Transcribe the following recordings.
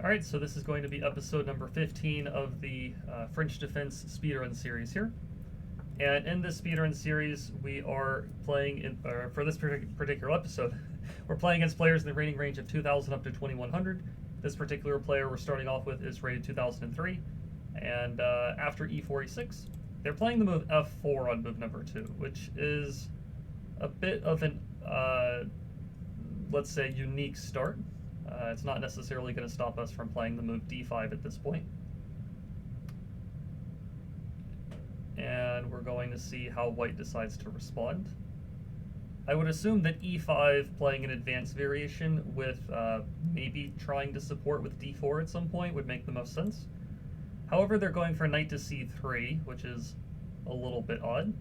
Alright, so this is going to be episode number 15 of the French Defense Speedrun series here. And in this speedrun series, we are playing, for this particular episode, we're playing against players in the rating range of 2,000 up to 2,100. This particular player we're starting off with is rated 2003. And after E4, E6, they're playing the move F4 on move number 2, which is a bit of an, let's say, unique start. It's not necessarily going to stop us from playing the move D5 at this point. And we're going to see how white decides to respond. I would assume that E5 playing an advanced variation with maybe trying to support with D4 at some point would make the most sense. However, they're going for knight to C3, which is a little bit odd.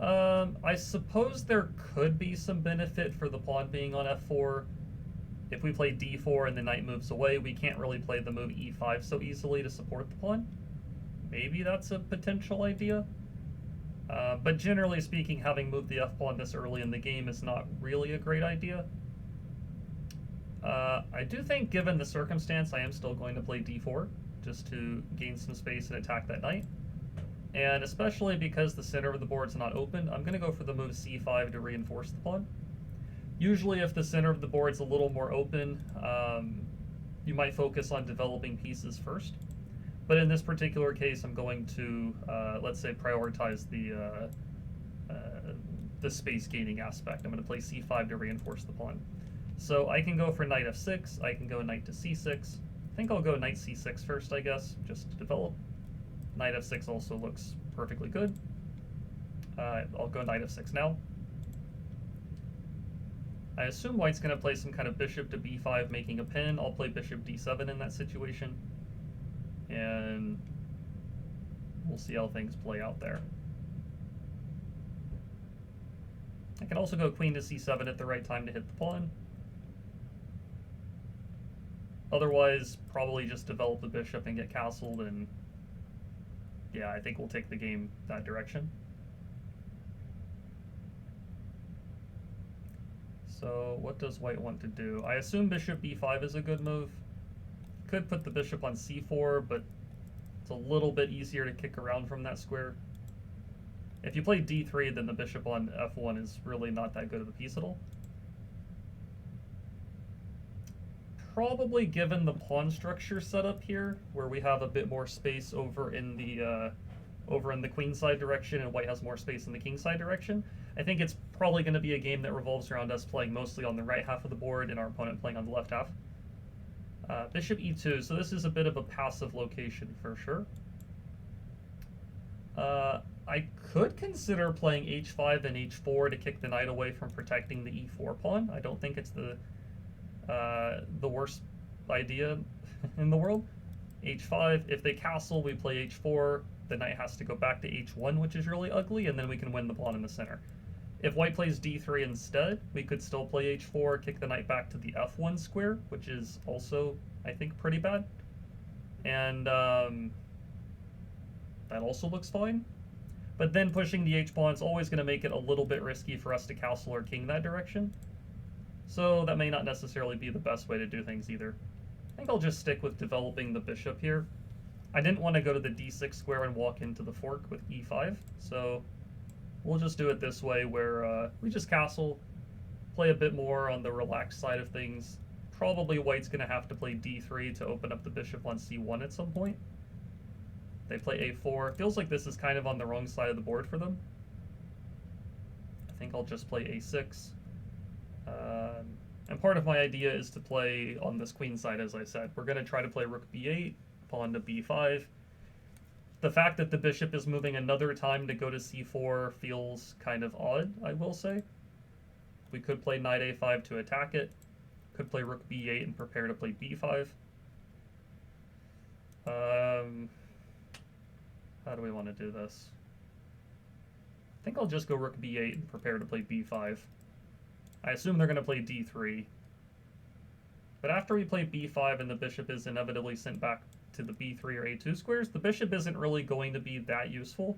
I suppose there could be some benefit for the pawn being on F4. If we play D4 and the knight moves away, we can't really play the move E5 so easily to support the pawn. Maybe that's a potential idea. But generally speaking, having moved the F-pawn this early in the game is not really a great idea. I do think, given the circumstance, I am still going to play D4, just to gain some space and attack that knight. And especially because the center of the board's not open, I'm going to go for the move C5 to reinforce the pawn. Usually if the center of the board's a little more open, you might focus on developing pieces first. But in this particular case, I'm going to, let's say, prioritize the space gaining aspect. I'm going to play C5 to reinforce the pawn. So I can go for knight F6, I can go knight to C6. I think I'll go knight C6 first, I guess, just to develop. Knight F6 also looks perfectly good. I'll go knight F6 now. I assume white's going to play some kind of bishop to b5, making a pin. I'll play bishop d7 in that situation. And we'll see how things play out there. I can also go queen to c7 at the right time to hit the pawn. Otherwise, probably just develop the bishop and get castled, and yeah, I think we'll take the game that direction. So what does white want to do? I assume bishop b5 is a good move. Could put the bishop on c4, but it's a little bit easier to kick around from that square. If you play d3, then the bishop on f1 is really not that good of a piece at all. Probably, given the pawn structure set up here, where we have a bit more space over in the queen side direction and white has more space in the king side direction, I think it's probably going to be a game that revolves around us playing mostly on the right half of the board and our opponent playing on the left half. Bishop e2, so this is a bit of a passive location for sure. I could consider playing h5 and h4 to kick the knight away from protecting the e4 pawn. I don't think it's the worst idea in the world. h5, if they castle, we play h4, the knight has to go back to h1, which is really ugly, and then we can win the pawn in the center. If white plays d3 instead, we could still play h4, kick the knight back to the f1 square, which is also, I think, pretty bad. And that also looks fine. But then pushing the h-pawn is always going to make it a little bit risky for us to castle or king that direction. So that may not necessarily be the best way to do things either. I think I'll just stick with developing the bishop here. I didn't want to go to the d6 square and walk into the fork with e5, so we'll just do it this way, where we just castle, play a bit more on the relaxed side of things. Probably white's going to have to play d3 to open up the bishop on c1 at some point. They play a4. Feels like this is kind of on the wrong side of the board for them. I think I'll just play a6. And part of my idea is to play on this queen side, as I said. We're going to try to play rook b8, pawn to b5. The fact that the bishop is moving another time to go to c4 feels kind of odd, I will say. We could play knight a5 to attack it. Could play rook b8 and prepare to play b5. How do we want to do this? I think I'll just go rook b8 and prepare to play b5. I assume they're going to play d3. But after we play b5 and the bishop is inevitably sent back to the b3 or a2 squares, the bishop isn't really going to be that useful,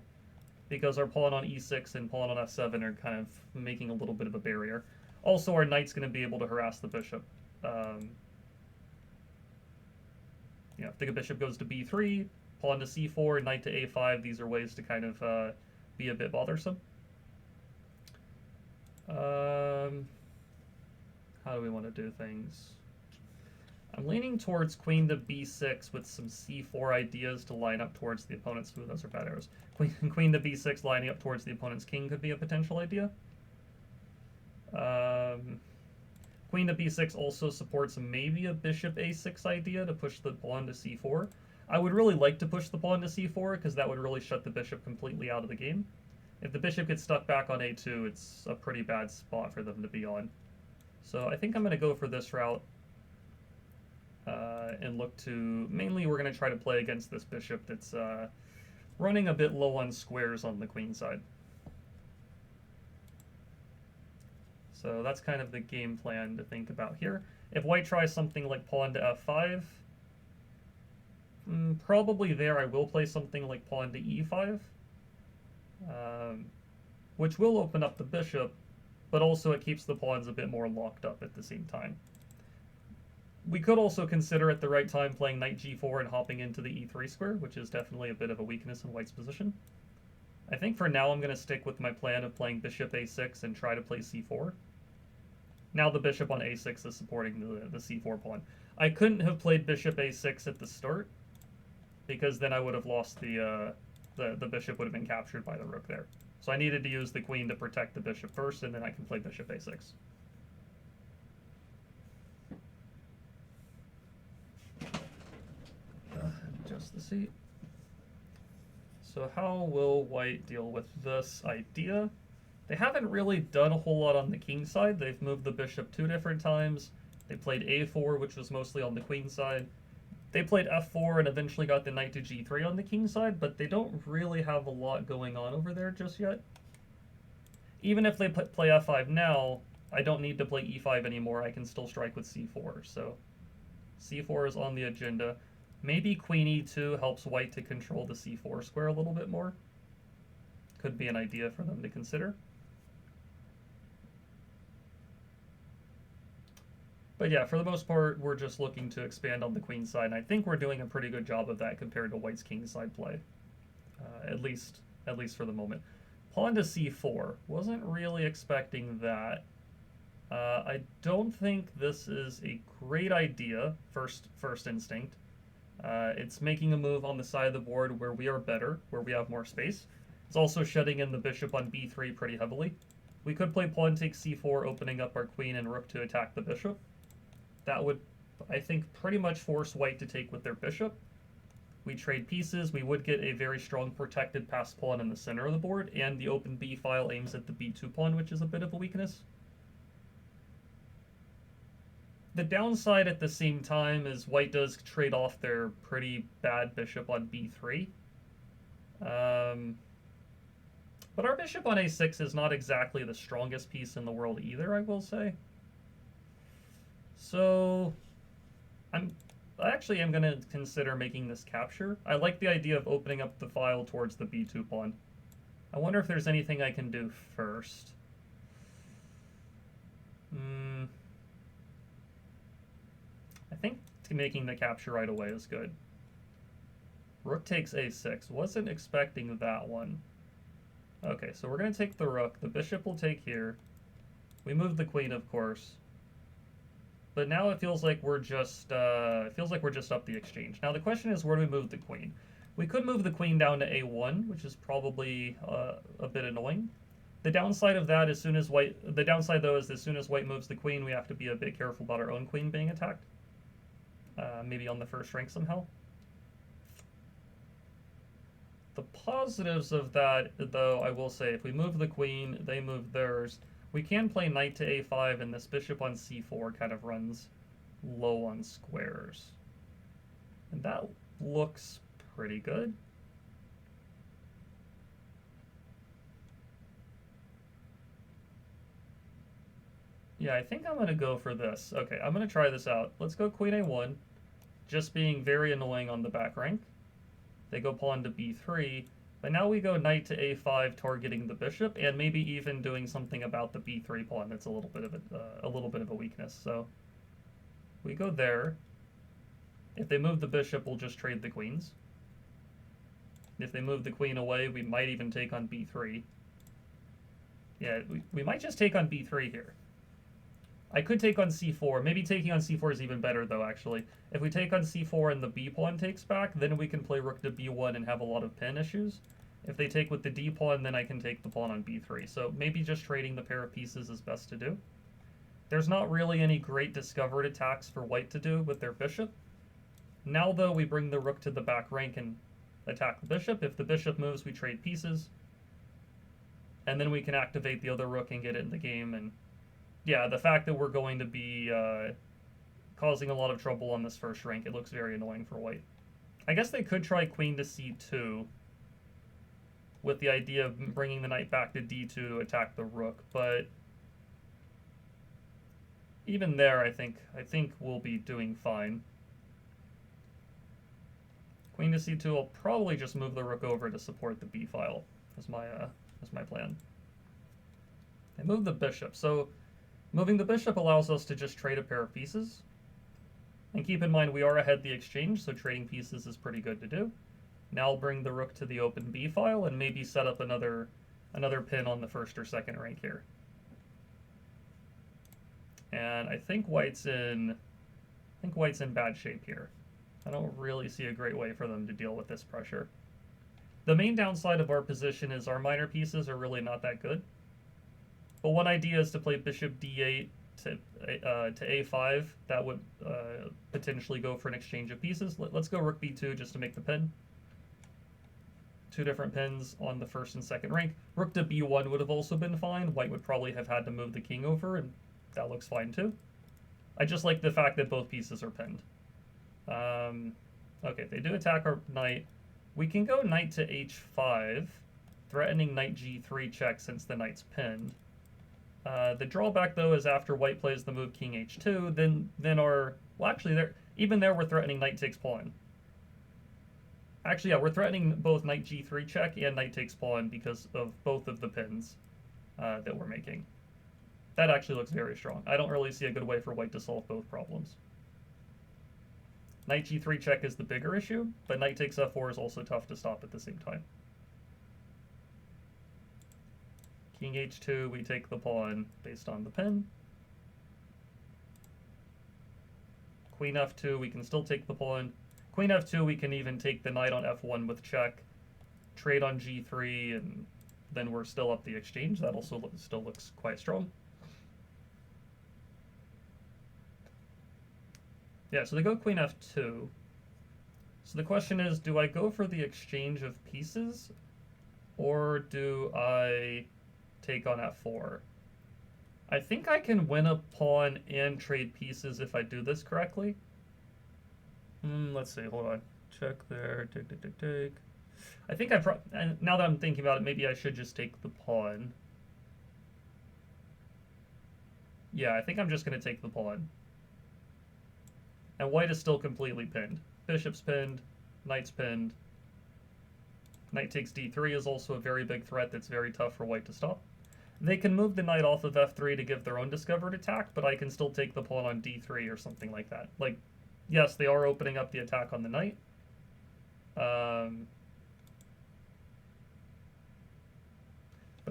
because our pawn on e6 and pawn on f7 are kind of making a little bit of a barrier. Also, our knight's going to be able to harass the bishop. if the bishop goes to b3, pawn to c4, knight to a5, these are ways to kind of be a bit bothersome. How do we want to do things? I'm leaning towards queen to b6 with some c4 ideas to line up towards the opponent's... Ooh, those are bad arrows. Queen to b6 lining up towards the opponent's king could be a potential idea. Queen to b6 also supports maybe a bishop a6 idea to push the pawn to c4. I would really like to push the pawn to c4 because that would really shut the bishop completely out of the game. If the bishop gets stuck back on a2, it's a pretty bad spot for them to be on. So I think I'm going to go for this route and look to... Mainly we're going to try to play against this bishop that's running a bit low on squares on the queen side. So that's kind of the game plan to think about here. If white tries something like pawn to f5, probably there I will play something like pawn to e5, which will open up the bishop, but also it keeps the pawns a bit more locked up at the same time. We could also consider at the right time playing knight g4 and hopping into the e3 square, which is definitely a bit of a weakness in white's position. I think for now I'm going to stick with my plan of playing bishop a6 and try to play c4. Now the bishop on a6 is supporting the c4 pawn. I couldn't have played bishop a6 at the start, because then I would have lost the bishop would have been captured by the rook there. So I needed to use the queen to protect the bishop first, and then I can play bishop a6. Adjust the seat. So how will white deal with this idea? They haven't really done a whole lot on the king side. They've moved the bishop 2 different times. They played a4, which was mostly on the queen side. They played f4 and eventually got the knight to g3 on the king side, but they don't really have a lot going on over there just yet. Even if they play f5 now, I don't need to play e5 anymore. I can still strike with c4. So c4 is on the agenda. Maybe queen e2 helps white to control the c4 square a little bit more. Could be an idea for them to consider. But yeah, for the most part, we're just looking to expand on the queen side, and I think we're doing a pretty good job of that compared to white's king side play, at least for the moment. Pawn to c4. Wasn't really expecting that. I don't think this is a great idea, first instinct. It's making a move on the side of the board where we are better, where we have more space. It's also shutting in the bishop on b3 pretty heavily. We could play pawn takes c4, opening up our queen and rook to attack the bishop. That would, I think, pretty much force white to take with their bishop. We trade pieces. We would get a very strong protected passed pawn in the center of the board, and the open b file aims at the b2 pawn, which is a bit of a weakness. The downside at the same time is white does trade off their pretty bad bishop on b3. But our bishop on a6 is not exactly the strongest piece in the world either, I will say. So I actually am going to consider making this capture. I like the idea of opening up the file towards the b2 pawn. I wonder if there's anything I can do first. I think making the capture right away is good. Rook takes a6. Wasn't expecting that one. Okay, so we're going to take the rook. The bishop will take here. We move the queen, of course. But now it feels like we're just up the exchange. Now the question is, where do we move the queen? We could move the queen down to a1, which is probably a bit annoying. The downside of that, as soon as white moves the queen, we have to be a bit careful about our own queen being attacked. Maybe on the first rank somehow. The positives of that, though, I will say, if we move the queen, they move theirs. We can play knight to a5, and this bishop on c4 kind of runs low on squares. And that looks pretty good. Yeah, I think I'm going to go for this. Okay, I'm going to try this out. Let's go queen a1, just being very annoying on the back rank. They go pawn to b3, but now we go knight to a5, targeting the bishop, and maybe even doing something about the b3 pawn that's a little bit of a weakness. So we go there. If they move the bishop, we'll just trade the queens. If they move the queen away, we might even take on b3. Yeah, we might just take on b3 here. I could take on c4. Maybe taking on c4 is even better, though, actually. If we take on c4 and the b pawn takes back, then we can play rook to b1 and have a lot of pin issues. If they take with the d pawn, then I can take the pawn on b3. So maybe just trading the pair of pieces is best to do. There's not really any great discovered attacks for white to do with their bishop. Now, though, we bring the rook to the back rank and attack the bishop. If the bishop moves, we trade pieces. And then we can activate the other rook and get it in the game. And yeah, the fact that we're going to be causing a lot of trouble on this first rank, it looks very annoying for white. I guess they could try queen to c2 with the idea of bringing the knight back to d2 to attack the rook, but even there, I think we'll be doing fine. Queen to c2 will probably just move the rook over to support the b file. That's my plan. I move the bishop, so moving the bishop allows us to just trade a pair of pieces. And keep in mind, we are ahead the exchange, so trading pieces is pretty good to do. Now I'll bring the rook to the open b file and maybe set up another pin on the first or second rank here. And I think white's in bad shape here. I don't really see a great way for them to deal with this pressure. The main downside of our position is our minor pieces are really not that good. But one idea is to play bishop d8 to a5. That would potentially go for an exchange of pieces. Let's go rook b2 just to make the pin. Two different pins on the first and second rank. Rook to b1 would have also been fine. White would probably have had to move the king over, and that looks fine too. I just like the fact that both pieces are pinned. Okay, they do attack our knight. We can go knight to h5, threatening knight g3 check since the knight's pinned. The drawback, though, is after white plays the move king h2, then our... Well, actually, even there we're threatening knight takes pawn. Actually, yeah, we're threatening both knight g3 check and knight takes pawn because of both of the pins that we're making. That actually looks very strong. I don't really see a good way for white to solve both problems. Knight g3 check is the bigger issue, but knight takes f4 is also tough to stop at the same time. King h2, we take the pawn based on the pin. Queen f2, we can still take the pawn. Queen f2, we can even take the knight on f1 with check. Trade on g3, and then we're still up the exchange. That also still looks quite strong. Yeah, so they go queen f2. So the question is, do I go for the exchange of pieces, or do I take on f4? I think I can win a pawn and trade pieces if I do this correctly. Let's see, hold on. Check there, take. I think now that I'm thinking about it, maybe I should just take the pawn. Yeah, I think I'm just going to take the pawn. And white is still completely pinned. Bishop's pinned, knight's pinned. Knight takes d3 is also a very big threat that's very tough for white to stop. They can move the knight off of f3 to give their own discovered attack, but I can still take the pawn on d3 or something like that. Like, yes, they are opening up the attack on the knight. But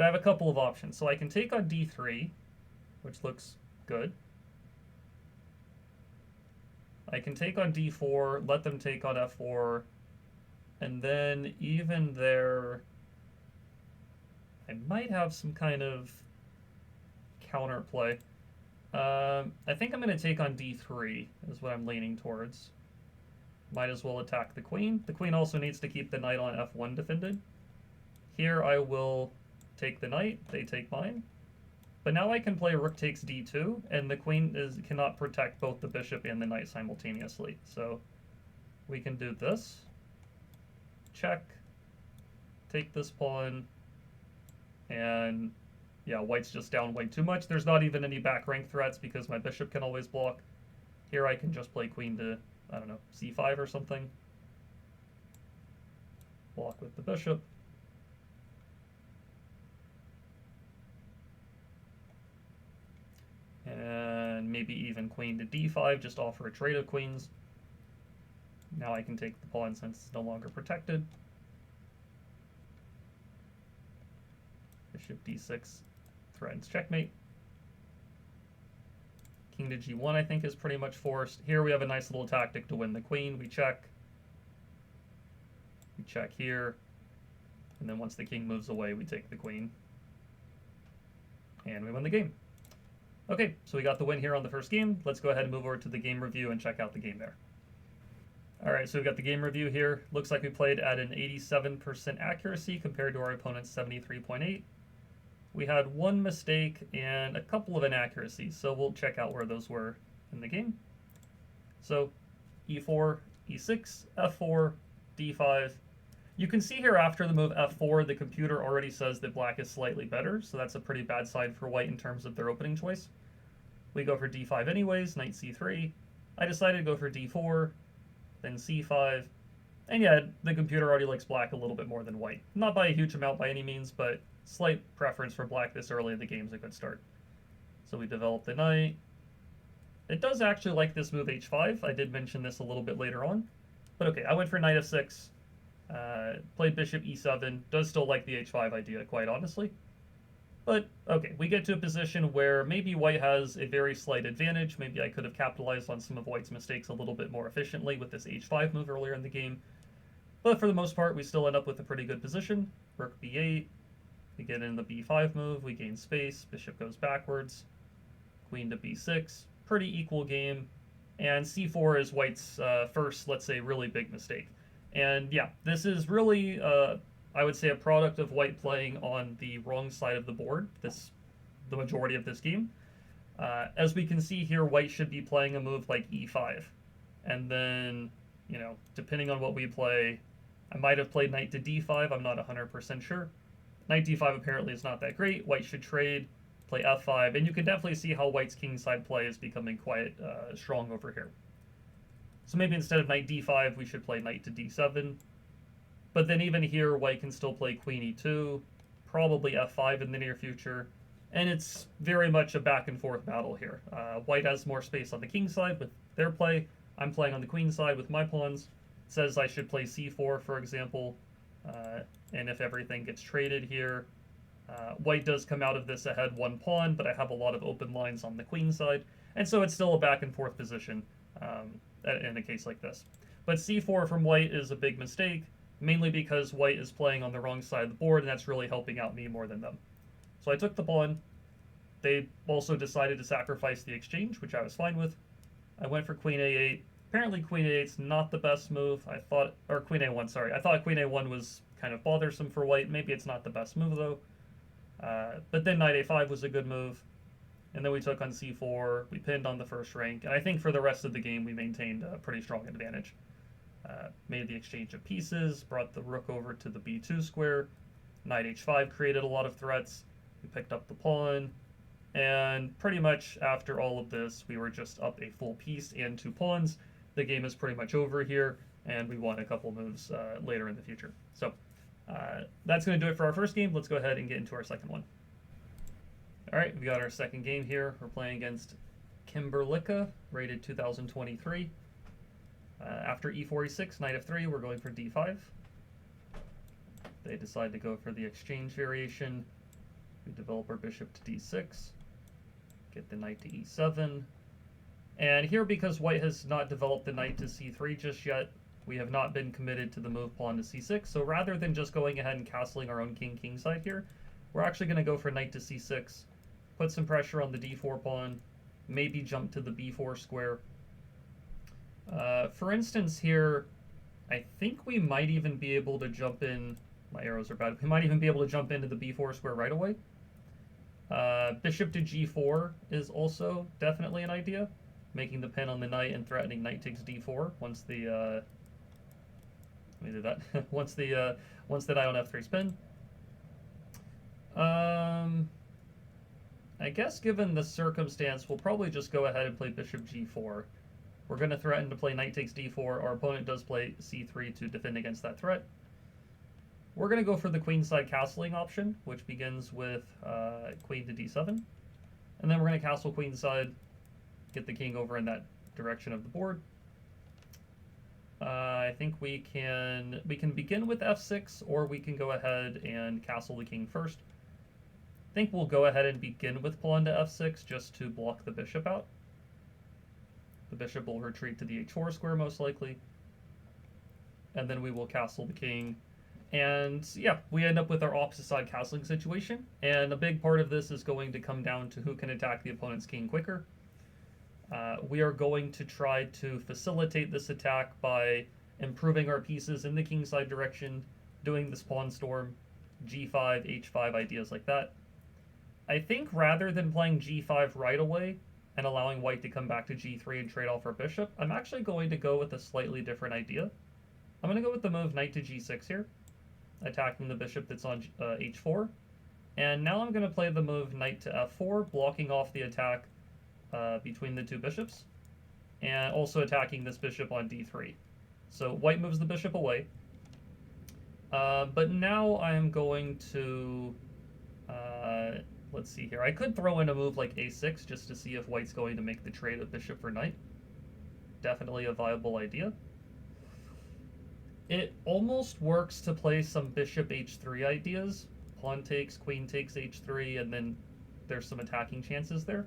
I have a couple of options. So I can take on d3, which looks good. I can take on d4, let them take on f4, and then even there, I might have some kind of counterplay. I think I'm going to take on d3 is what I'm leaning towards. Might as well attack the queen. The queen also needs to keep the knight on f1 defended. Here I will take the knight, they take mine. But now I can play rook takes d2, and the queen cannot protect both the bishop and the knight simultaneously. So we can do this. Check. Take this pawn. And yeah, white's just down way too much. There's not even any back rank threats because my bishop can always block. Here I can just play queen to, I don't know, c5 or something. Block with the bishop. And maybe even queen to d5, just offer a trade of queens. Now I can take the pawn since it's no longer protected. Bishop d6 threatens checkmate. King to g1 I think is pretty much forced. Here we have a nice little tactic to win the queen. We check. We check here. And then once the king moves away, we take the queen. And we win the game. Okay, so we got the win here on the first game. Let's go ahead and move over to the game review and check out the game there. Alright, so we've got the game review here. Looks like we played at an 87% accuracy compared to our opponent's 73.8. We had one mistake and a couple of inaccuracies, so we'll check out where those were in the game. So, e4, e6, f4, d5. You can see here after the move f4, the computer already says that black is slightly better, so that's a pretty bad side for white in terms of their opening choice. We go for d5 anyways, knight c3. I decided to go for d4, then c5. And yeah, the computer already likes black a little bit more than white. Not by a huge amount by any means, but slight preference for black this early in the game is a good start. So we develop the knight. It does actually like this move h5. I did mention this a little bit later on. But okay, I went for knight f6. Played bishop e7. Does still like the h5 idea, quite honestly. But, okay, we get to a position where maybe white has a very slight advantage. Maybe I could have capitalized on some of white's mistakes a little bit more efficiently with this h5 move earlier in the game. But for the most part, we still end up with a pretty good position. Rook b8. We get in the b5 move. We gain space. Bishop goes backwards. Queen to b6. Pretty equal game. And c4 is white's first, let's say, really big mistake. And yeah, this is really, I would say, a product of white playing on the wrong side of the board, the majority of this game. As we can see here, white should be playing a move like e5. And then, you know, depending on what we play, I might have played knight to d5, I'm not 100% sure. Knight d5 apparently is not that great. White should trade, play f5, and you can definitely see how white's kingside play is becoming quite strong over here. So maybe instead of knight d5, we should play knight to d7. But then even here, white can still play queen e2, probably f5 in the near future. And it's very much a back and forth battle here. White has more space on the king side with their play. I'm playing on the queen side with my pawns. It says I should play c4, for example. And if everything gets traded here, white does come out of this ahead one pawn, but I have a lot of open lines on the queen side. And so it's still a back and forth position in a case like this. But c4 from white is a big mistake, mainly because white is playing on the wrong side of the board, and that's really helping out me more than them. So I took the pawn. They also decided to sacrifice the exchange, which I was fine with. I went for queen a8. Apparently queen a8's not the best move. Or queen a1, sorry. I thought queen a1 was kind of bothersome for white. Maybe it's not the best move, though. But then knight a5 was a good move. And then we took on c4, we pinned on the first rank, and I think for the rest of the game we maintained a pretty strong advantage. Made the exchange of pieces, brought the rook over to the b2 square, knight h5 created a lot of threats, we picked up the pawn, and pretty much after all of this we were just up a full piece and 2 pawns. The game is pretty much over here, and we won a couple moves later in the future. So that's going to do it for our first game. Let's go ahead and get into our second one. Alright, we got our second game here. We're playing against Kimberlicka, rated 2023. After e4, e6, knight f3, we're going for d5. They decide to go for the exchange variation. We develop our bishop to d6. Get the knight to e7. And here, because white has not developed the knight to c3 just yet, we have not been committed to the move pawn to c6. So rather than just going ahead and castling our own king side here, we're actually going to go for knight to c6. Put some pressure on the d4 pawn, maybe jump to the b4 square. For instance here, I think we might even be able to jump in, my arrows are bad, we might even be able to jump into the b4 square right away. Bishop to g4 is also definitely an idea, making the pin on the knight and threatening knight takes d4 once the, let me do that, once the knight on f3 spin. I guess given the circumstance, we'll probably just go ahead and play bishop g4. We're going to threaten to play knight takes d4. Our opponent does play c3 to defend against that threat. We're going to go for the queenside castling option, which begins with queen to d7. And then we're going to castle queenside, get the king over in that direction of the board. I think we can begin with f6, or we can go ahead and castle the king first. I think we'll go ahead and begin with pawn to f6 just to block the bishop out. The bishop will retreat to the h4 square most likely, and then we will castle the king. And yeah, we end up with our opposite side castling situation, and a big part of this is going to come down to who can attack the opponent's king quicker. We are going to try to facilitate this attack by improving our pieces in the kingside direction, doing this pawn storm, g5, h5, ideas like that. I think rather than playing g5 right away and allowing white to come back to g3 and trade off our bishop, I'm actually going to go with a slightly different idea. I'm going to go with the move knight to g6 here, attacking the bishop that's on h4. And now I'm going to play the move knight to f4, blocking off the attack between the two bishops, and also attacking this bishop on d3. So white moves the bishop away. But now I'm going to, let's see here. I could throw in a move like a6 just to see if white's going to make the trade of bishop for knight. Definitely a viable idea. It almost works to play some bishop h3 ideas. Pawn takes, queen takes h3, and then there's some attacking chances there.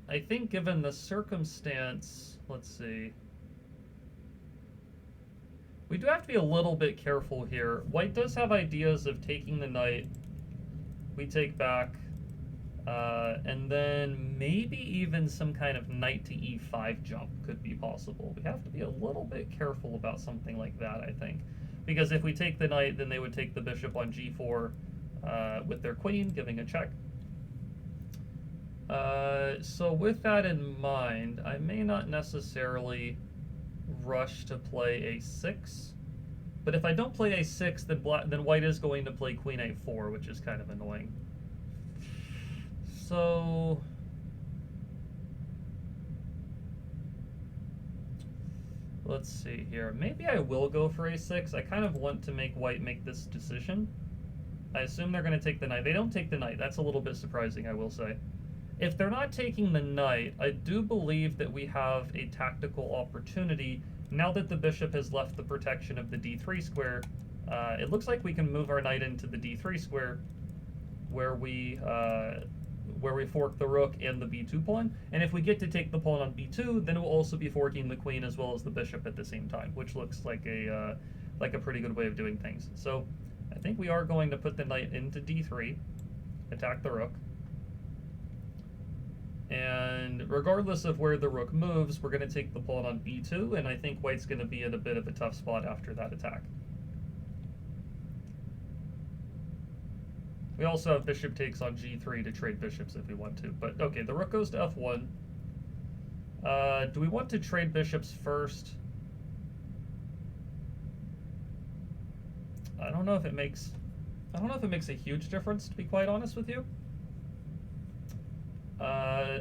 I think given the circumstance, let's see. We do have to be a little bit careful here. White does have ideas of taking the knight. We take back, and then maybe even some kind of knight to e5 jump could be possible. We have to be a little bit careful about something like that, I think. Because if we take the knight, then they would take the bishop on g4 with their queen, giving a check. So with that in mind, I may not necessarily rush to play a6, but if I don't play a6, then white is going to play queen a4, which is kind of annoying. So let's see here. Maybe I will go for a6. I kind of want to make white make this decision. I assume they're going to take the knight. They don't take the knight. That's a little bit surprising, I will say. If they're not taking the knight, I do believe that we have a tactical opportunity. Now that the bishop has left the protection of the d3 square, it looks like we can move our knight into the d3 square, where we fork the rook and the b2 pawn. And if we get to take the pawn on b2, then we'll also be forking the queen as well as the bishop at the same time, which looks like a pretty good way of doing things. So I think we are going to put the knight into d3, attack the rook. And regardless of where the rook moves, we're going to take the pawn on b2, and I think white's going to be in a bit of a tough spot after that attack. We also have bishop takes on g3 to trade bishops if we want to. But okay, the rook goes to f1. Do we want to trade bishops first? I don't know if it makes a huge difference, to be quite honest with you.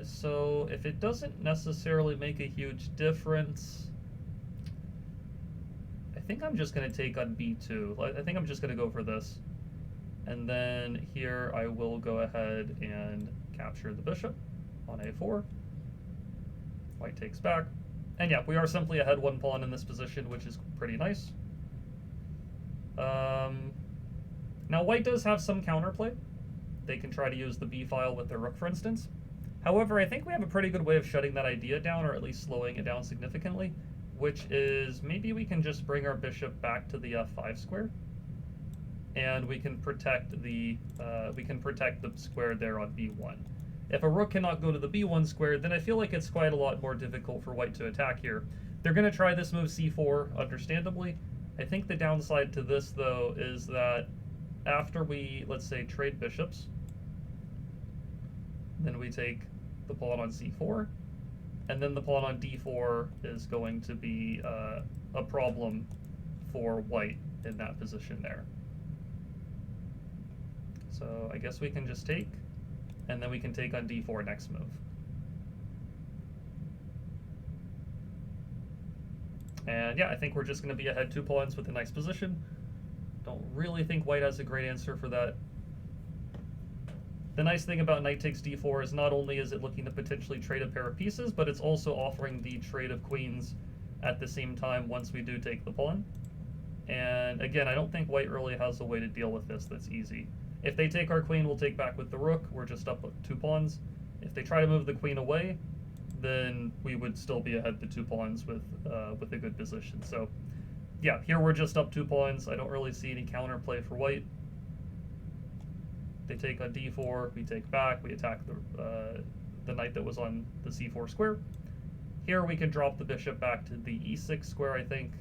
So if it doesn't necessarily make a huge difference, I think I'm just going to take on b2. I think I'm just going to go for this. And then here I will go ahead and capture the bishop on a4. White takes back. And yeah, we are simply ahead one pawn in this position, which is pretty nice. Now white does have some counterplay. They can try to use the b file with their rook, for instance. However, I think we have a pretty good way of shutting that idea down, or at least slowing it down significantly, which is maybe we can just bring our bishop back to the f5 square, and we can protect the square there on b1. If a rook cannot go to the b1 square, then I feel like it's quite a lot more difficult for white to attack here. They're going to try this move c4, understandably. I think the downside to this, though, is that after we, let's say, trade bishops, then we take the pawn on c4, and then the pawn on d4 is going to be a problem for white in that position there. So I guess we can just take, and then we can take on d4 next move. And yeah, I think we're just going to be ahead 2 pawns with a nice position. Don't really think white has a great answer for that. The nice thing about knight takes d4 is not only is it looking to potentially trade a pair of pieces, but it's also offering the trade of queens at the same time once we do take the pawn. And again, I don't think white really has a way to deal with this that's easy. If they take our queen, we'll take back with the rook. We're just up 2 pawns. If they try to move the queen away, then we would still be ahead the 2 pawns with a good position. So yeah, here we're just up 2 pawns. I don't really see any counterplay for white. They take on d4, we take back, we attack the knight that was on the c4 square. Here we can drop the bishop back to the e6 square, I think.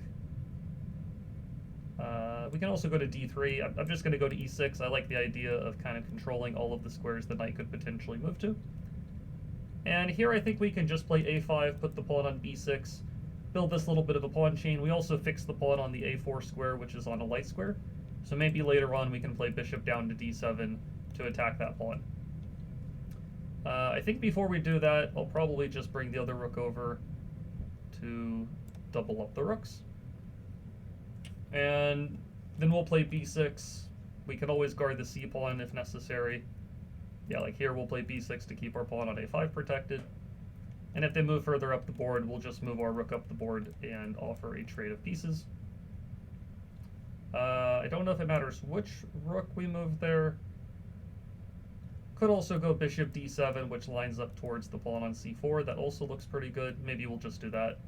We can also go to d3. I'm just going to go to e6. I like the idea of kind of controlling all of the squares the knight could potentially move to. And here I think we can just play a5, put the pawn on b6, build this little bit of a pawn chain. We also fix the pawn on the a4 square, which is on a light square. So maybe later on we can play bishop down to d7 to attack that pawn. I think before we do that, I'll probably just bring the other rook over to double up the rooks. And then we'll play b6. We can always guard the c pawn if necessary. Yeah, like here we'll play b6 to keep our pawn on a5 protected. And if they move further up the board, we'll just move our rook up the board and offer a trade of pieces. I don't know if it matters which rook we move there. Could also go bishop d7, which lines up towards the pawn on c4. That also looks pretty good. Maybe we'll just do that.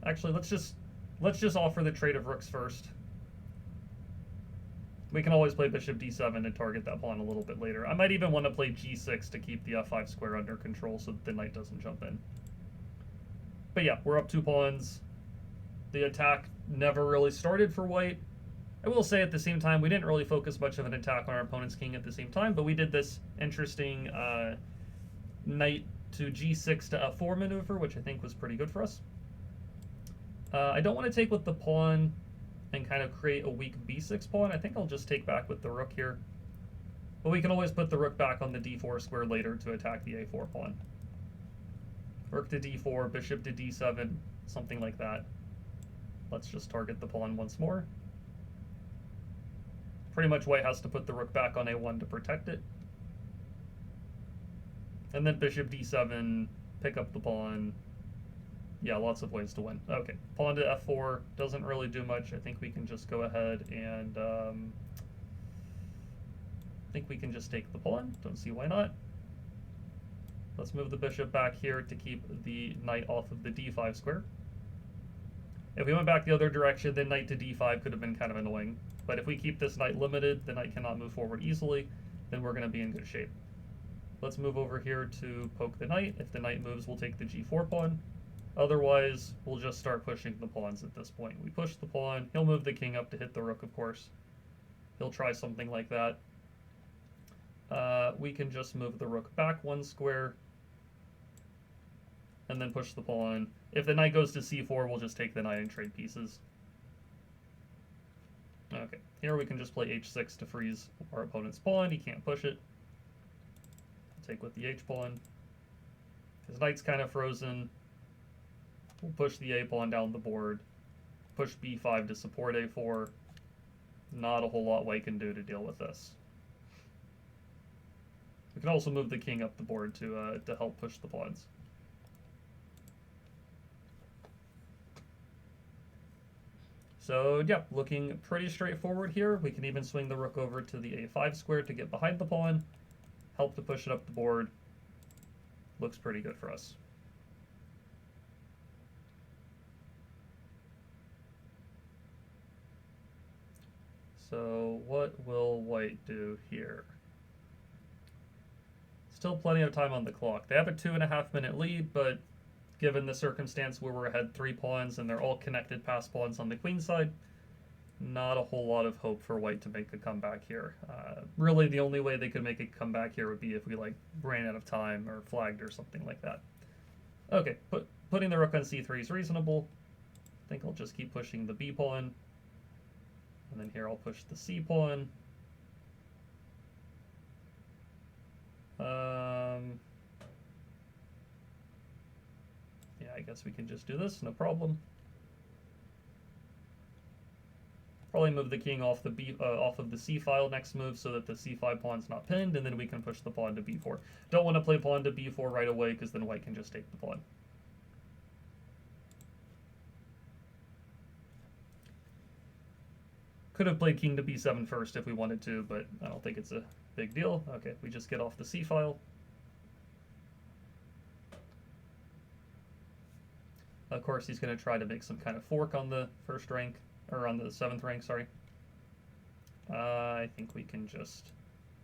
Actually, let's just offer the trade of rooks first. We can always play bishop d7 and target that pawn a little bit later. I might even want to play g6 to keep the f5 square under control so that the knight doesn't jump in. But yeah, we're up 2 pawns. The attack never really started for white. I will say at the same time, we didn't really focus much of an attack on our opponent's king at the same time, but we did this interesting knight to g6 to f4 maneuver, which I think was pretty good for us. I don't want to take with the pawn and kind of create a weak b6 pawn. I think I'll just take back with the rook here. But we can always put the rook back on the d4 square later to attack the a4 pawn. Rook to d4, bishop to d7, something like that. Let's just target the pawn once more. Pretty much white has to put the rook back on a1 to protect it. And then bishop d7, pick up the pawn. Yeah, lots of ways to win. Okay, pawn to f4 doesn't really do much. I think we can just go ahead and I think we can just take the pawn. Don't see why not. Let's move the bishop back here to keep the knight off of the d5 square. If we went back the other direction, then knight to d5 could have been kind of annoying. But if we keep this knight limited, the knight cannot move forward easily, then we're going to be in good shape. Let's move over here to poke the knight. If the knight moves, we'll take the g4 pawn. Otherwise, we'll just start pushing the pawns at this point. We push the pawn. He'll move the king up to hit the rook, of course. He'll try something like that. We can just move the rook back 1 square and then push the pawn. If the knight goes to c4, we'll just take the knight and trade pieces. Okay, here we can just play h6 to freeze our opponent's pawn. He can't push it. Take with the h-pawn. His knight's kind of frozen. We'll push the a pawn down the board. Push b5 to support a4. Not a whole lot white can do to deal with this. We can also move the king up the board to help push the pawns. So yeah, looking pretty straightforward here. We can even swing the rook over to the a5 square to get behind the pawn. Help to push it up the board. Looks pretty good for us. So what will white do here? Still plenty of time on the clock. They have a 2.5-minute lead, but given the circumstance where we're ahead 3 pawns and they're all connected pass pawns on the queen side, not a whole lot of hope for white to make a comeback here. Really, the only way they could make a comeback here would be if we ran out of time or flagged or something like that. Okay, putting the rook on c3 is reasonable. I think I'll just keep pushing the b pawn. And then here I'll push the c pawn. Yeah, I guess we can just do this, no problem. Probably move the king off the off of the c file next move so that the c5 pawn's not pinned, and then we can push the pawn to b4. Don't want to play pawn to b4 right away because then white can just take the pawn. Could have played king to b7 first if we wanted to, but I don't think it's a big deal. Okay, we just get off the c file. Of course, he's going to try to make some kind of fork on the first rank, or on the 7th rank, sorry. I think we can just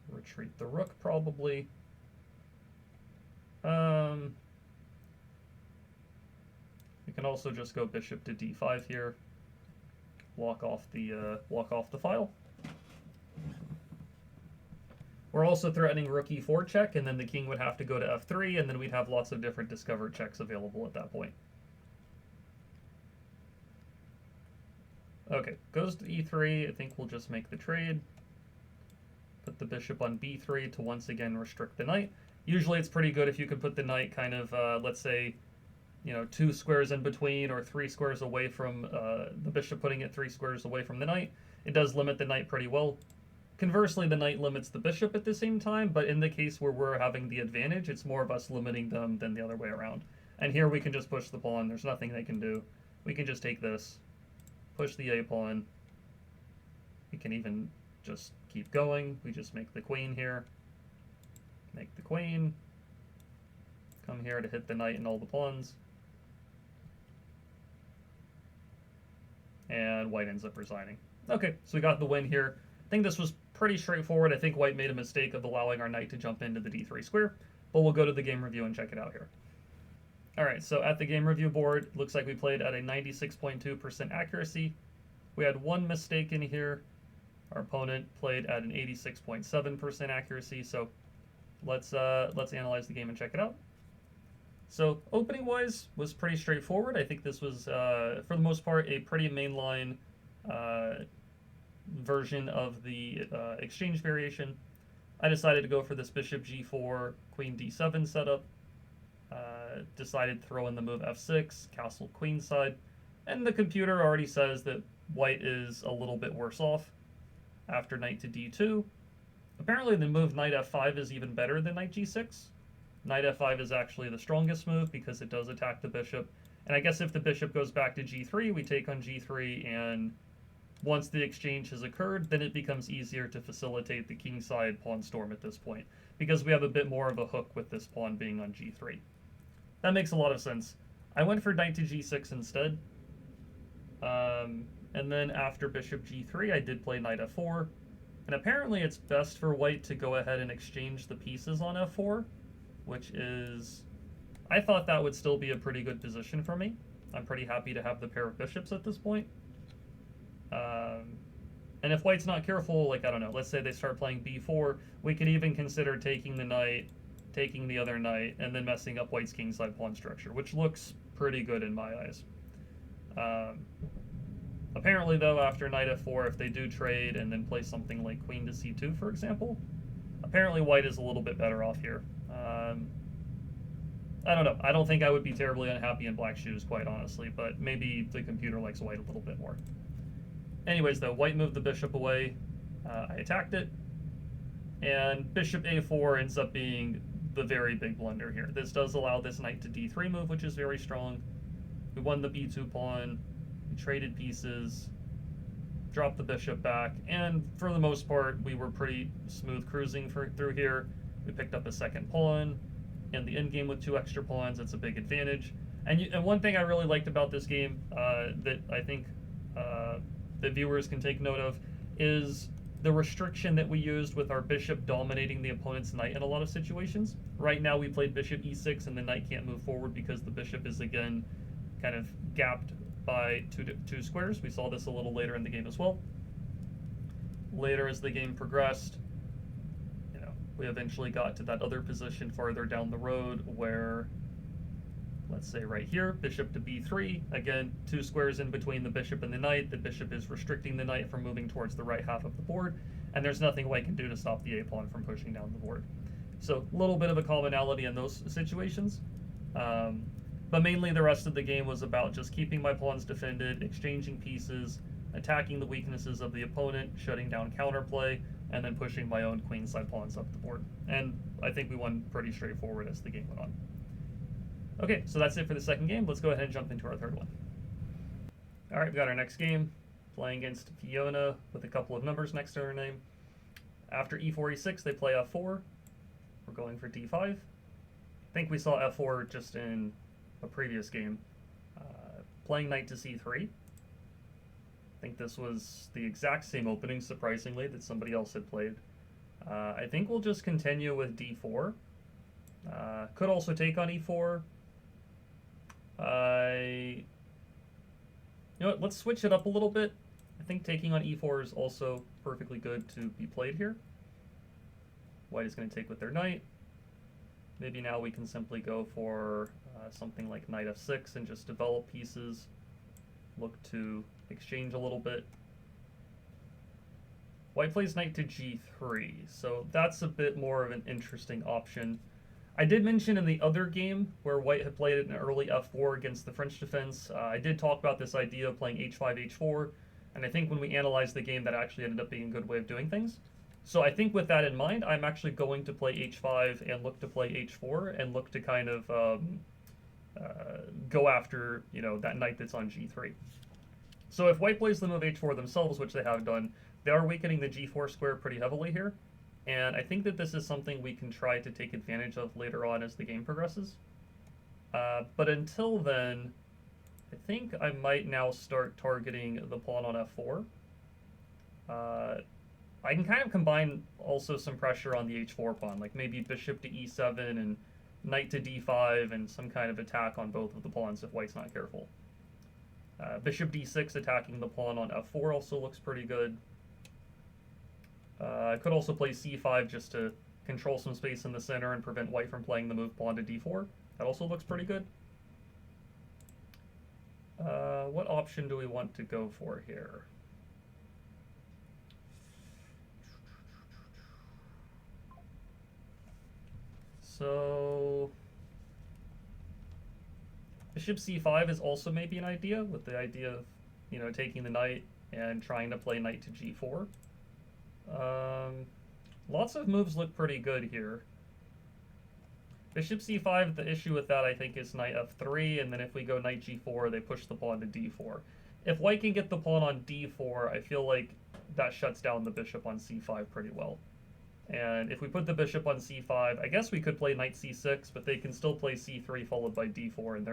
retreat the rook, probably. We can also just go bishop to d5 here. Walk off the file. We're also threatening rook e4 check, and then the king would have to go to f3, and then we'd have lots of different discovered checks available at that point. Okay, goes to e3. I think we'll just make the trade. Put the bishop on b3 to once again restrict the knight. Usually it's pretty good if you could put the knight kind of, let's say, 2 squares in between or 3 squares away from the bishop, putting it 3 squares away from the knight. It does limit the knight pretty well. Conversely, the knight limits the bishop at the same time, but in the case where we're having the advantage, it's more of us limiting them than the other way around. And here we can just push the pawn. There's nothing they can do. We can just take this, push the a pawn. We can even just keep going. We just make the queen here. Make the queen. Come here to hit the knight and all the pawns. And white ends up resigning. Okay, so we got the win here. I think this was pretty straightforward. I think white made a mistake of allowing our knight to jump into the d3 square, but we'll go to the game review and check it out here. Alright, so at the game review board, it looks like we played at a 96.2% accuracy. We had one mistake in here. Our opponent played at an 86.7% accuracy, so let's analyze the game and check it out. So opening-wise was pretty straightforward. I think this was, for the most part, a pretty mainline version of the exchange variation. I decided to go for this bishop g4, queen d7 setup. Decided to throw in the move f6, castle queenside, and the computer already says that white is a little bit worse off after knight to d2. Apparently the move knight f5 is even better than knight g6. Knight f5 is actually the strongest move because it does attack the bishop. And I guess if the bishop goes back to g3, we take on g3, and once the exchange has occurred, then it becomes easier to facilitate the kingside pawn storm at this point, because we have a bit more of a hook with this pawn being on g3. That makes a lot of sense. I went for knight to g6 instead. And then after bishop g3, I did play knight f4. And apparently it's best for white to go ahead and exchange the pieces on f4, which is... I thought that would still be a pretty good position for me. I'm pretty happy to have the pair of bishops at this point. And if white's not careful, like, I don't know, let's say they start playing b4, we could even consider taking the knight, taking the other knight, and then messing up white's kingside pawn structure, which looks pretty good in my eyes. Apparently, though, after knight f4, if they do trade and then play something like queen to c2, for example, apparently white is a little bit better off here. I don't know. I don't think I would be terribly unhappy in black shoes, quite honestly, but maybe the computer likes white a little bit more. Anyways, though, white moved the bishop away. I attacked it, and bishop a4 ends up being the very big blunder here. This does allow this knight to d3 move, which is very strong. We won the b2 pawn, we traded pieces, dropped the bishop back, and for the most part, we were pretty smooth cruising through here. We picked up a second pawn. In the endgame with 2 extra pawns, it's a big advantage. And one thing I really liked about this game that I think the viewers can take note of is the restriction that we used with our bishop dominating the opponent's knight in a lot of situations. Right now we played bishop e6 and the knight can't move forward because the bishop is again kind of gapped by two squares. We saw this a little later in the game as well. Later as the game progressed, we eventually got to that other position farther down the road where, let's say right here, bishop to b3, again, 2 squares in between the bishop and the knight. The bishop is restricting the knight from moving towards the right half of the board, and there's nothing white can do to stop the a-pawn from pushing down the board. So a little bit of a commonality in those situations. But mainly the rest of the game was about just keeping my pawns defended, exchanging pieces, attacking the weaknesses of the opponent, shutting down counterplay, and then pushing my own queenside pawns up the board. And I think we won pretty straightforward as the game went on. Okay, so that's it for the second game. Let's go ahead and jump into our third one. All right, we got our next game, playing against Fiona with a couple of numbers next to her name. After e4, e6, they play f4. We're going for d5. I think we saw f4 just in a previous game. Playing knight to c3. I think this was the exact same opening, surprisingly, that somebody else had played. I think we'll just continue with d4. Could also take on e4. You know what, let's switch it up a little bit. I think taking on e4 is also perfectly good to be played here. White is going to take with their knight. Maybe now we can simply go for something like knight f6 and just develop pieces. Look to exchange a little bit. White plays knight to g3, so that's a bit more of an interesting option. I did mention in the other game where White had played an early f4 against the French defense, I did talk about this idea of playing h5, h4, and I think when we analyzed the game that actually ended up being a good way of doing things. So I think with that in mind, I'm actually going to play h5 and look to play h4 and look to kind of go after, you know, that knight that's on g3. So if White plays the move h4 themselves, which they have done, they are weakening the g4 square pretty heavily here. And I think that this is something we can try to take advantage of later on as the game progresses. But until then, I think I might now start targeting the pawn on f4. I can kind of combine also some pressure on the h4 pawn, like maybe bishop to e7 and knight to d5 and some kind of attack on both of the pawns if White's not careful. Bishop d6 attacking the pawn on f4 also looks pretty good. I could also play c5 just to control some space in the center and prevent White from playing the move pawn to d4. That also looks pretty good. What option do we want to go for here? So bishop c5 is also maybe an idea, with the idea of, you know, taking the knight and trying to play knight to g4. Lots of moves look pretty good here. Bishop c5, the issue with that I think is knight f3, and then if we go knight g4, they push the pawn to d4. If White can get the pawn on d4, I feel like that shuts down the bishop on c5 pretty well. And if we put the bishop on c5, I guess we could play knight c6, but they can still play c3 followed by d4, and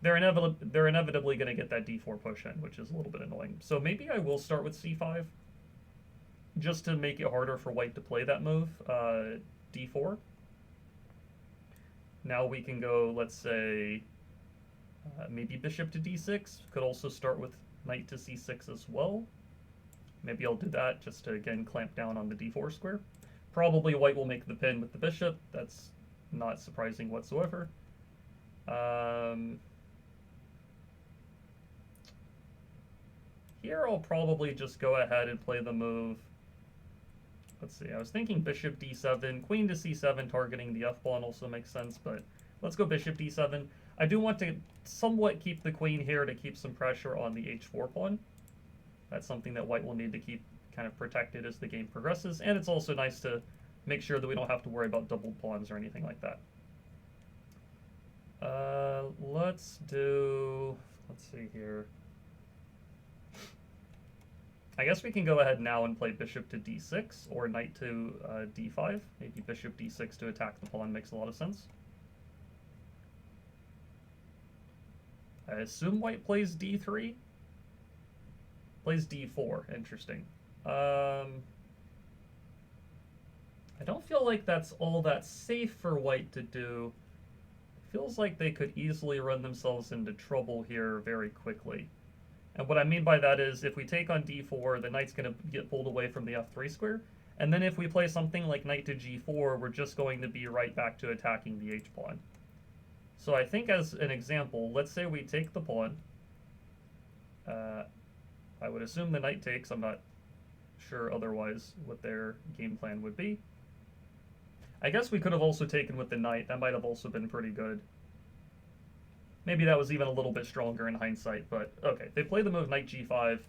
they're inevitably going to get that d4 push in, which is a little bit annoying. So maybe I will start with c5, just to make it harder for White to play that move, d4. Now we can go, let's say, maybe bishop to d6. Could also start with knight to c6 as well. Maybe I'll do that just to, again, clamp down on the d4 square. Probably White will make the pin with the bishop. That's not surprising whatsoever. Here I'll probably just go ahead and play the move. Let's see, I was thinking bishop d7, queen to c7, targeting the f-pawn also makes sense, but let's go bishop d7. I do want to somewhat keep the queen here to keep some pressure on the h4 pawn. That's something that White will need to keep kind of protected as the game progresses, and it's also nice to make sure that we don't have to worry about double pawns or anything like that. Let's see here. I guess we can go ahead now and play bishop to d6 or knight to d5. Maybe bishop d6 to attack the pawn makes a lot of sense. I assume White plays d3. Plays d4. Interesting. I don't feel like that's all that safe for White to do. It feels like they could easily run themselves into trouble here very quickly. And what I mean by that is, if we take on d4, the knight's going to get pulled away from the f3 square. And then if we play something like knight to g4, we're just going to be right back to attacking the h-pawn. So I think as an example, let's say we take the pawn. I would assume the knight takes. I'm not sure otherwise what their game plan would be. I guess we could have also taken with the knight. That might have also been pretty good. Maybe that was even a little bit stronger in hindsight, but okay. They play the move knight g5.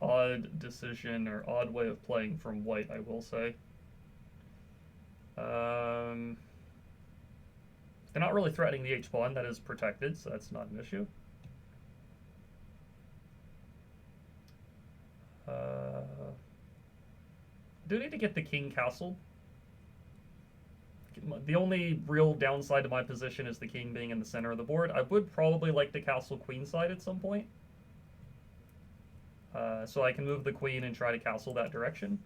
odd decision or odd way of playing from white, I will say. They're not really threatening the h-pawn. That is protected, so that's not an issue. Do need to get the king castled. The only real downside to my position is the king being in the center of the board. I would probably like to castle queenside at some point. So I can move the queen and try to castle that direction.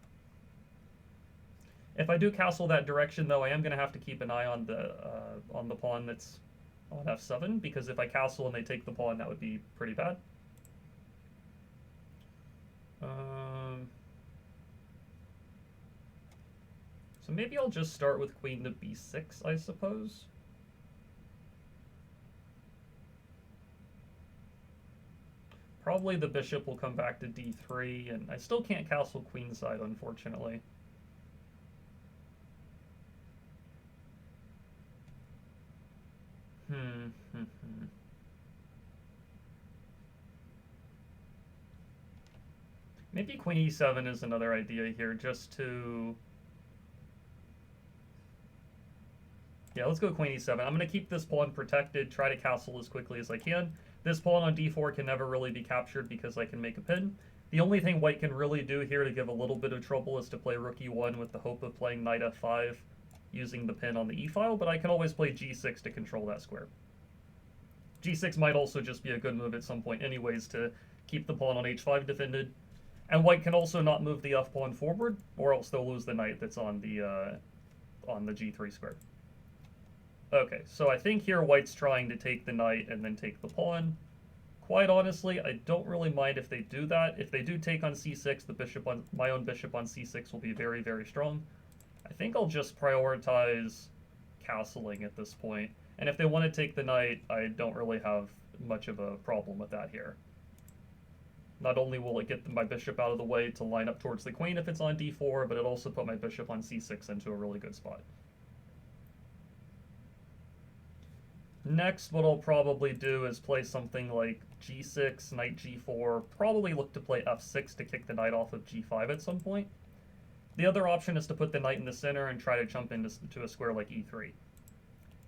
If I do castle that direction, though, I am going to have to keep an eye on the pawn that's on f7, because if I castle and they take the pawn, that would be pretty bad. So maybe I'll just start with queen to b6, I suppose. Probably the bishop will come back to d3, and I still can't castle queenside, unfortunately. Maybe queen e7 is another idea here, just to... Yeah, let's go queen e7. I'm going to keep this pawn protected, try to castle as quickly as I can. This pawn on d4 can never really be captured because I can make a pin. The only thing white can really do here to give a little bit of trouble is to play rook e1 with the hope of playing knight f5 using the pin on the e-file, but I can always play g6 to control that square. g6 might also just be a good move at some point anyways to keep the pawn on h5 defended. And white can also not move the f-pawn forward, or else they'll lose the knight that's on the g3 square. Okay, so I think here white's trying to take the knight and then take the pawn. Quite honestly, I don't really mind if they do that. If they do take on c6, the bishop on my own bishop on c6 will be very, very strong. I think I'll just prioritize castling at this point. And if they want to take the knight, I don't really have much of a problem with that here. Not only will it get my bishop out of the way to line up towards the queen if it's on d4, but it also put my bishop on c6 into a really good spot. Next, what I'll probably do is play something like g6, knight g4, probably look to play f6 to kick the knight off of g5 at some point. The other option is to put the knight in the center and try to jump into a square like e3.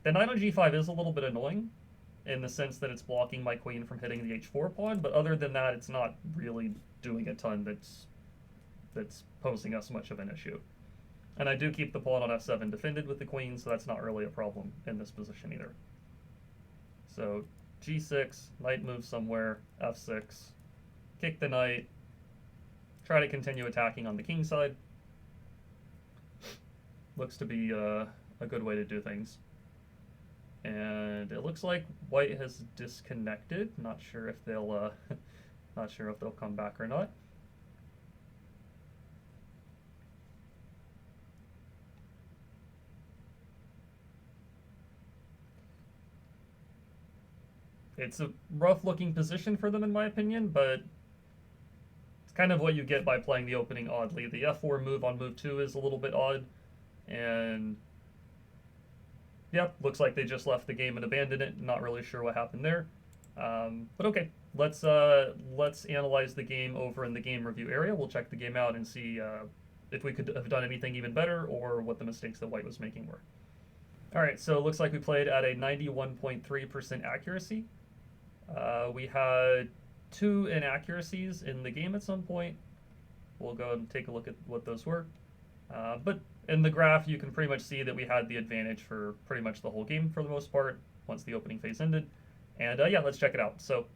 The knight on g5 is a little bit annoying, in the sense that it's blocking my queen from hitting the h4 pawn, but other than that, it's not really doing a ton that's posing us much of an issue. And I do keep the pawn on f7 defended with the queen, so that's not really a problem in this position either. So g6, knight moves somewhere, f6, kick the knight, try to continue attacking on the king side. Looks to be a good way to do things. And it looks like white has disconnected. Not sure if they'll come back or not. It's a rough-looking position for them, in my opinion, but it's kind of what you get by playing the opening oddly. The f4 move on move 2 is a little bit odd, and yeah, looks like they just left the game and abandoned it. Not really sure what happened there, but okay. Let's analyze the game over in the game review area. We'll check the game out and see if we could have done anything even better or what the mistakes that white was making were. All right, so it looks like we played at a 91.3% accuracy. We had 2 inaccuracies in the game at some point. We'll go and take a look at what those were. But in the graph, you can pretty much see that we had the advantage for pretty much the whole game for the most part, once the opening phase ended. And yeah, let's check it out. So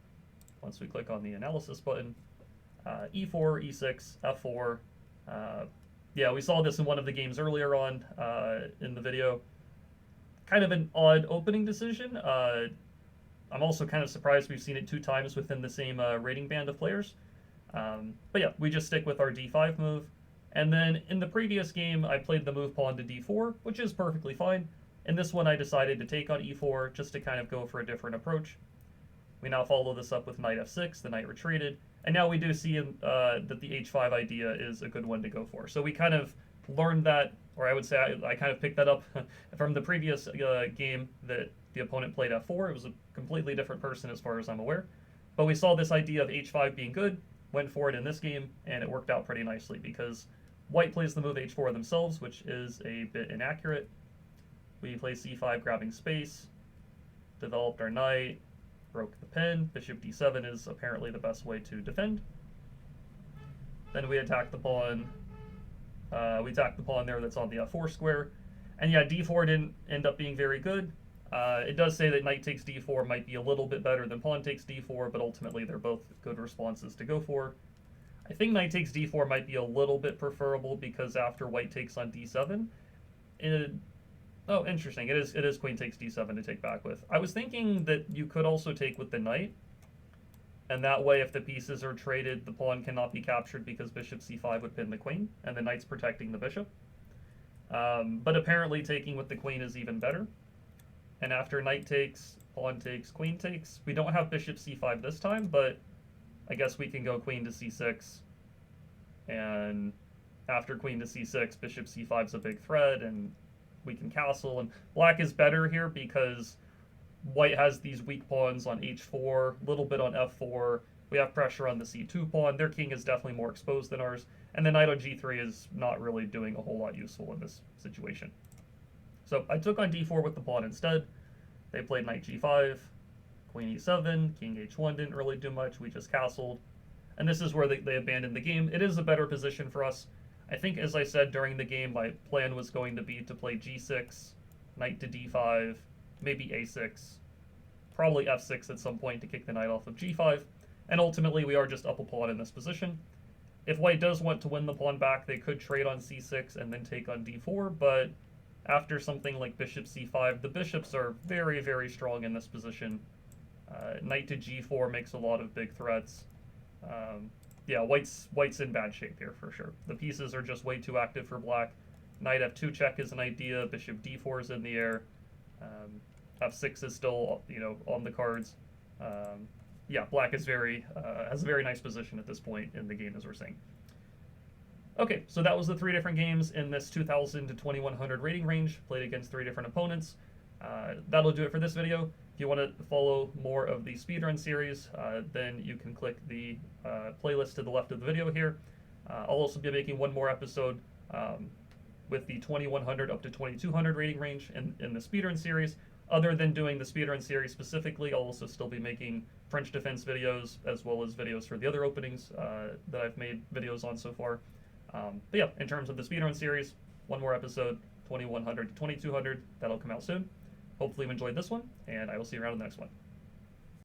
once we click on the analysis button, e4, e6, f4. Yeah, we saw this in one of the games earlier on in the video. Kind of an odd opening decision. I'm also kind of surprised we've seen it 2 times within the same rating band of players. But yeah, we just stick with our d5 move. And then in the previous game, I played the move pawn to d4, which is perfectly fine. In this one, I decided to take on e4 just to kind of go for a different approach. We now follow this up with knight f6, the knight retreated, and now we do see that the h5 idea is a good one to go for. So we kind of learned that, or I would say I kind of picked that up from the previous game that the opponent played f4. It was a completely different person as far as I'm aware. But we saw this idea of h5 being good. went for it in this game, and it worked out pretty nicely because white plays the move h4 themselves, which is a bit inaccurate. We play c5, grabbing space, developed our knight, broke the pin. Bishop d7 is apparently the best way to defend. Then we attack the pawn. We attack the pawn there that's on the f4 square. And yeah, d4 didn't end up being very good. It does say that knight takes d4 might be a little bit better than pawn takes d4, but ultimately they're both good responses to go for. I think knight takes d4 might be a little bit preferable because after white takes on d7, oh, interesting. It is queen takes d7 to take back with. I was thinking that you could also take with the knight, and that way if the pieces are traded, the pawn cannot be captured because bishop c5 would pin the queen, and the knight's protecting the bishop. But apparently taking with the queen is even better. And after knight takes, pawn takes, queen takes, we don't have bishop c5 this time, but I guess we can go queen to c6, and after queen to c6, bishop c5 is a big threat, and we can castle, and black is better here because white has these weak pawns on h4, a little bit on f4, we have pressure on the c2 pawn, their king is definitely more exposed than ours, and the knight on g3 is not really doing a whole lot useful in this situation. So I took on d4 with the pawn instead. They played knight g5, queen e7, king h1 didn't really do much, we just castled, and this is where they abandoned the game. It is a better position for us. I think, as I said during the game, my plan was going to be to play g6, knight to d5, maybe a6, probably f6 at some point to kick the knight off of g5, and ultimately we are just up a pawn in this position. If white does want to win the pawn back, they could trade on c6 and then take on d4, but after something like bishop c5, the bishops are very, very strong in this position. Knight to g4 makes a lot of big threats. Yeah, white's in bad shape here for sure. The pieces are just way too active for black. Knight f2 check is an idea. Bishop d4 is in the air. F6 is still, on the cards. Yeah, black is has a very nice position at this point in the game, as we're saying. Okay, so that was the 3 different games in this 2000 to 2100 rating range, played against 3 different opponents. That'll do it for this video. If you want to follow more of the speedrun series, then you can click the playlist to the left of the video here. I'll also be making one more episode with the 2100 up to 2200 rating range in the speedrun series. Other than doing the speedrun series specifically, I'll also still be making French defense videos, as well as videos for the other openings that I've made videos on so far. But yeah, in terms of the speedrun series, one more episode, 2100 to 2200, that'll come out soon. Hopefully you enjoyed this one, and I will see you around in the next one.